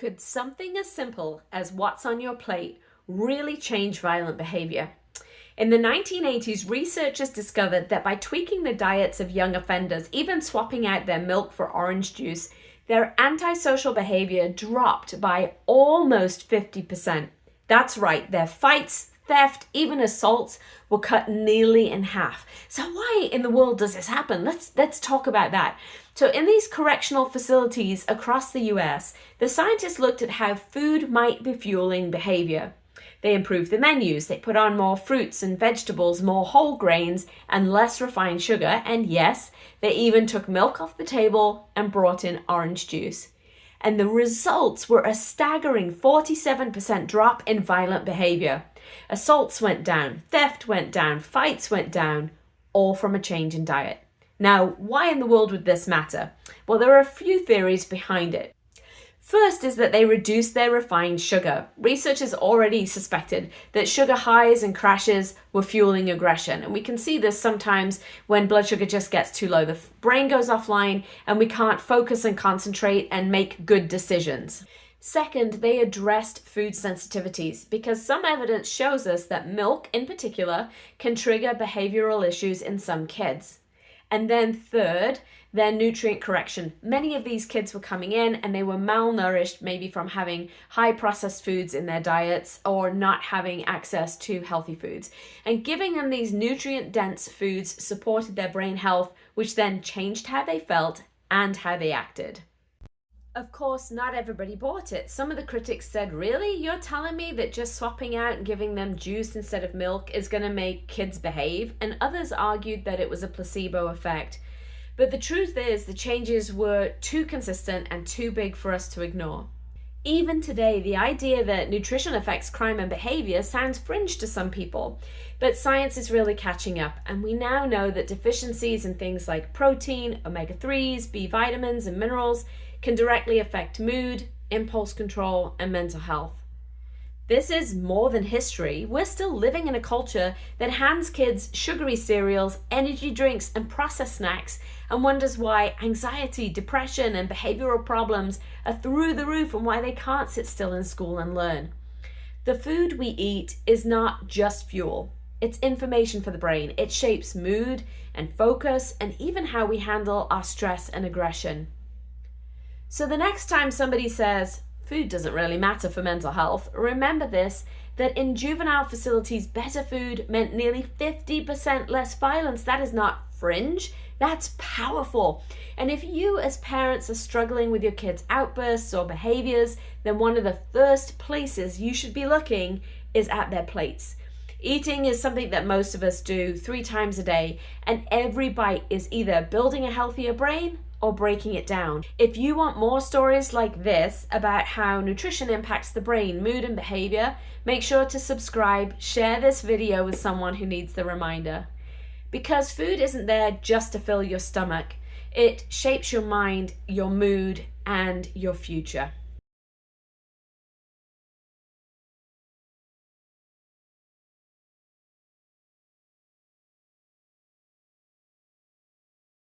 Could something as simple as what's on your plate really change violent behavior? In the 1980s, researchers discovered that by tweaking the diets of young offenders, even swapping out their milk for orange juice, their antisocial behavior dropped by almost 50%. That's right, their fights, theft, even assaults were cut nearly in half. So why in the world does this happen? Let's talk about that. So in these correctional facilities across the US, the scientists looked at how food might be fueling behavior. They improved the menus, they put on more fruits and vegetables, more whole grains, and less refined sugar, and yes, they even took milk off the table and brought in orange juice. And the results were a staggering 47% drop in violent behavior. Assaults went down, theft went down, fights went down, all from a change in diet. Now, why in the world would this matter? Well, there are a few theories behind it. First is that they reduced their refined sugar. Researchers already suspected that sugar highs and crashes were fueling aggression. And we can see this sometimes when blood sugar just gets too low. The brain goes offline and we can't focus and concentrate and make good decisions. Second, they addressed food sensitivities because some evidence shows us that milk in particular can trigger behavioral issues in some kids. And then third, their nutrient correction. Many of these kids were coming in and they were malnourished, maybe from having high processed foods in their diets or not having access to healthy foods. And giving them these nutrient dense foods supported their brain health, which then changed how they felt and how they acted. Of course, not everybody bought it. Some of the critics said, really? You're telling me that just swapping out and giving them juice instead of milk is going to make kids behave? And others argued that it was a placebo effect. But the truth is, the changes were too consistent and too big for us to ignore. Even today, the idea that nutrition affects crime and behavior sounds fringe to some people, but science is really catching up, and we now know that deficiencies in things like protein, omega-3s, B vitamins, and minerals can directly affect mood, impulse control, and mental health. This is more than history. We're still living in a culture that hands kids sugary cereals, energy drinks, and processed snacks and wonders why anxiety, depression, and behavioral problems are through the roof and why they can't sit still in school and learn. The food we eat is not just fuel. It's information for the brain. It shapes mood and focus and even how we handle our stress and aggression. So the next time somebody says, food doesn't really matter for mental health, remember this, that in juvenile facilities, better food meant nearly 50% less violence. That is not fringe, that's powerful. And if you as parents are struggling with your kids' outbursts or behaviors, then one of the first places you should be looking is at their plates. Eating is something that most of us do 3 times a day, and every bite is either building a healthier brain or breaking it down. If you want more stories like this about how nutrition impacts the brain, mood, and behavior, make sure to subscribe, share this video with someone who needs the reminder. Because food isn't there just to fill your stomach. It shapes your mind, your mood, and your future.